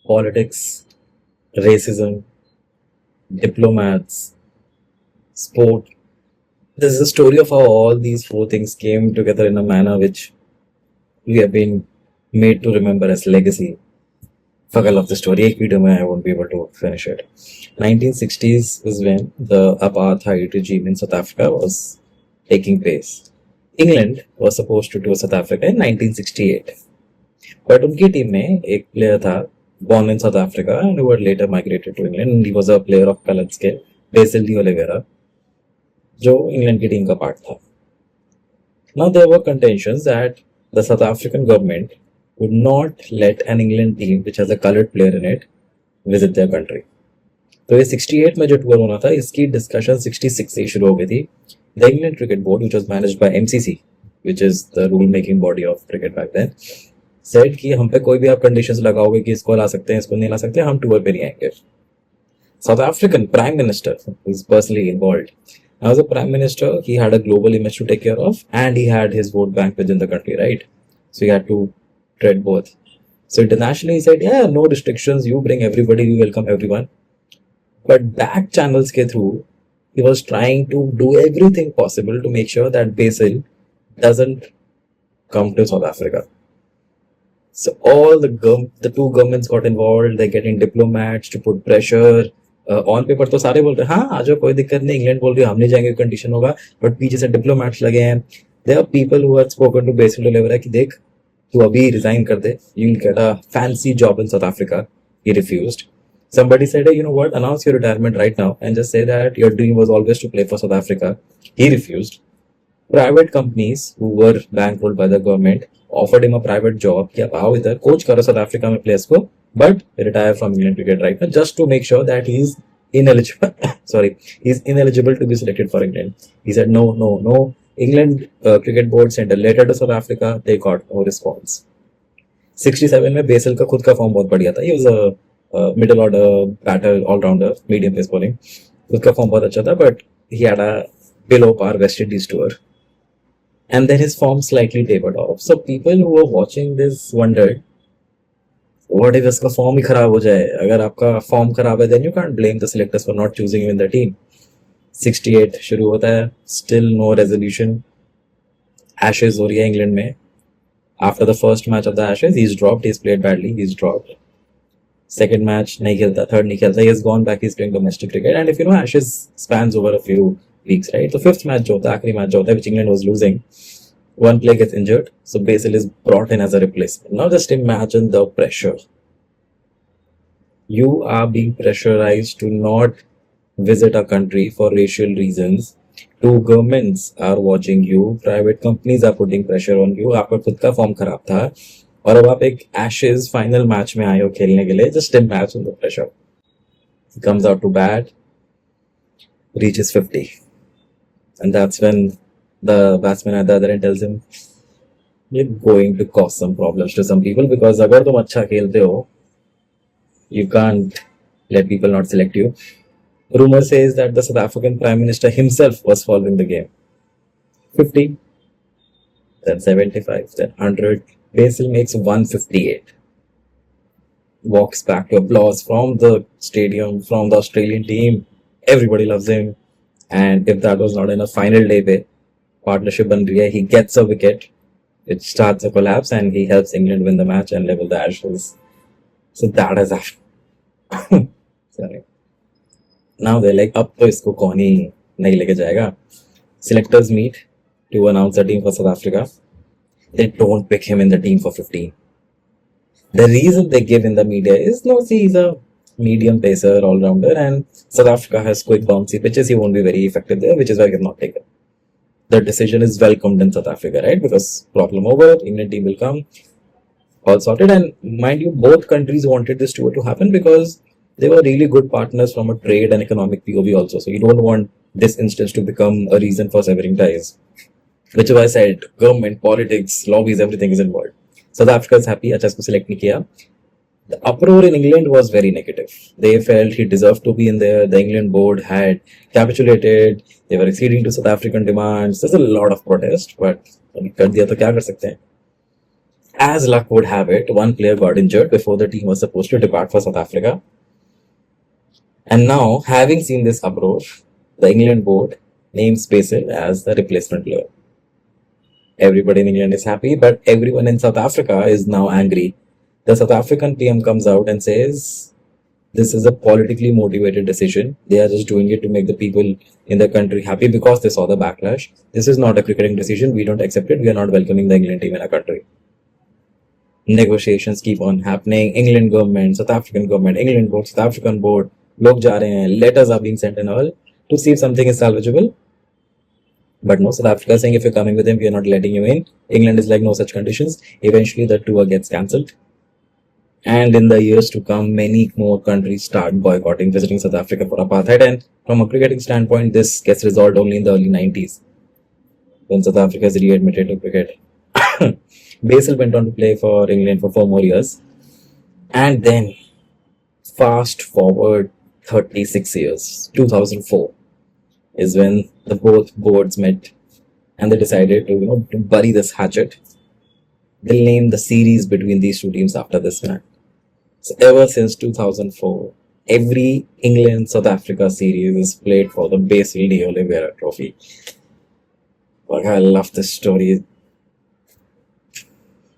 politics, racism, diplomats, sport. This is a story of how all these four things came together in a manner which we have been made to remember as legacy. Fuck, I love the story. एक video में I won't be able to finish it. 1960s was when the apartheid regime in South Africa was taking place. England was supposed to tour South Africa in 1968. But उनकी team में एक player था born in South Africa and who had later migrated to England. And he was a player of colored scale, Basil Oliveira, जो England की team का part था. Now there were contentions that the South African government would not let an England team which has a colored player in it visit their country. तो ये 68 में जो tour होना था इसकी डिस्कशन 66 से शुरू हो गई थी. The England Cricket Board, which was managed by MCC, which is the rule making body of cricket back then, said कि हम पे कोई भी आप conditions लगाओगे कि इसको ला सकते हैं इसको नहीं ला सकते हम टूर पे नहीं आएंगे. South African Prime Minister is personally involved. Now, as a Prime Minister, he had a global image to take care of and he had his vote bank within the country, right? So he had to tread both. So internationally, he said, yeah, no restrictions, you bring everybody, we welcome everyone. But back channels ke through, he was trying to do everything possible to make sure that Basil doesn't come to South Africa. So all the two governments got involved, they're getting diplomats to put pressure. On paper तो सारे बोल रहे हैं हाँ आ जाओ कोई दिक्कत नहीं इंग्लैंड बोल रही है हम नहीं जाएंगे कंडीशन होगा बट पीछे से डिप्लोमेट्स लगे हैं there are people who had spoken to Basil Oliveira कि देख तू अभी रिजाइन कर दे you will get a fancy job in South Africa he refused somebody said hey, you know what announce your retirement right now and just say that your dream was always to play for South Africa. He refused. Private companies who were bankrolled by the government offered him a private job कि आप आओ इधर coach करो south Africa में players को but retire from England cricket right now just to make sure that he's ineligible. He's ineligible to be selected for England. He said no. England cricket board sent a letter to South Africa. They got no response. 67 में basal का खुद का form बहुत बढ़िया था. He was a middle order batter, all rounder, medium pace bowling. खुद का form बहुत अच्छा था, but he had a below par West Indies tour. And then his form slightly tapered off. So people who were watching this wondered, what if इसका form ही खराब हो जाए? अगर आपका फॉर्म खराब है then you can't blame the selectors for not choosing you in the team. 68 शुरू होता है, still no resolution. Ashes हो रही है इंग्लैंड में. After the first match of the Ashes, he's dropped. He's played badly. He's dropped. Second match नहीं खेलता, third नहीं खेलता. He has gone back. He's playing domestic cricket. And if you know Ashes spans over a few weeks, right? So fifth match जो होता है, आखिरी match जो होता है, which England was losing. One player gets injured, so Basil is brought in as a replacement. Now just imagine the pressure. You are being pressurized to not visit a country for racial reasons. Two governments are watching you. Private companies are putting pressure on you. आपका खुद का form खराब था और अब आप एक Ashes final match में आए हो खेलने के लिए. Just imagine the pressure. He comes out to bat, reaches 50, and that's when the batsman at the other end tells him you're going to cause some problems to some people because अगर तुम अच्छा खेलते हो you can't let people not select you. Rumor says that the South African Prime Minister himself was following the game. 50, then 75, then 100. Basil makes 158. Walks back to applause from the stadium, from the Australian team. Everybody loves him. And if that was not enough, final day पे partnership बन रही है. He gets a wicket, it starts a collapse, and he helps England win the match and level the Ashes. So that is after. Sorry. Now they're like, अब तो इसको कौन ही नहीं लेके जाएगा. Selectors meet to announce the team for South Africa. They don't pick him in the team for 15. The reason they give in the media is, no, see, he's a medium pacer, all-rounder, and South Africa has quick bouncy pitches. He won't be very effective there, which is why he cannot take it. The decision is welcomed in South Africa, right? Because problem over, England team will come, all sorted. And mind you, both countries wanted this tour to happen because they were really good partners from a trade and economic POV also. So you don't want this instance to become a reason for severing ties. Which is why I said government, politics, lobbies, everything is involved. South Africa is happy, अच्छा इसको select नहीं किया. The uproar in England was very negative. They felt he deserved to be in there. The England board had capitulated. They were acceding to South African demands. There's a lot of protest, but कर दिया तो क्या कर सकते हैं? As luck would have it, one player got injured before the team was supposed to depart for South Africa. And now, having seen this approach, the England board names Basil as the replacement player. Everybody in England is happy, but everyone in South Africa is now angry. The South African PM comes out and says this is a politically motivated decision. They are just doing it to make the people in the country happy because they saw the backlash. This is not a cricketing decision. We don't accept it. We are not welcoming the England team in our country. Negotiations keep on happening. England government, South African government, England board, South African board, log ja rahe hain, letters are being sent and all to see if something is salvageable. But no, South Africa is saying if you're coming with him, we are not letting you in. England is like no such conditions. Eventually, the tour gets cancelled. And in the years to come, many more countries start boycotting visiting South Africa for apartheid. And from a cricketing standpoint, this gets resolved only in the early 90s when South Africa is readmitted to cricket. Basil went on to play for England for 4 more years. And then, fast forward 36 years, 2004 is when the both boards met and they decided to bury this hatchet. They'll name the series between these two teams after this man. So ever since 2004, every England South Africa series is played for the Basil de Oliveira Trophy. But I love this story.